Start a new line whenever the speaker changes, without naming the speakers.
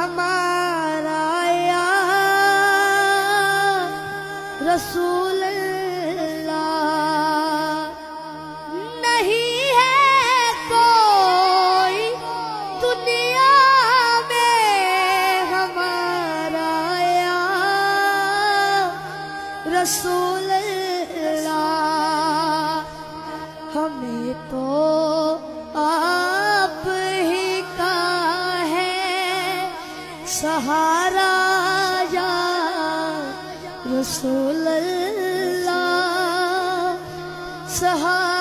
ہمارا یا رسول اللہ، نہیں ہے کوئی دنیا میں ہمارا یا رسول اللہ، ہمیں تو آپ ہی کا ہے سہارا یا رسول اللہ، سہارا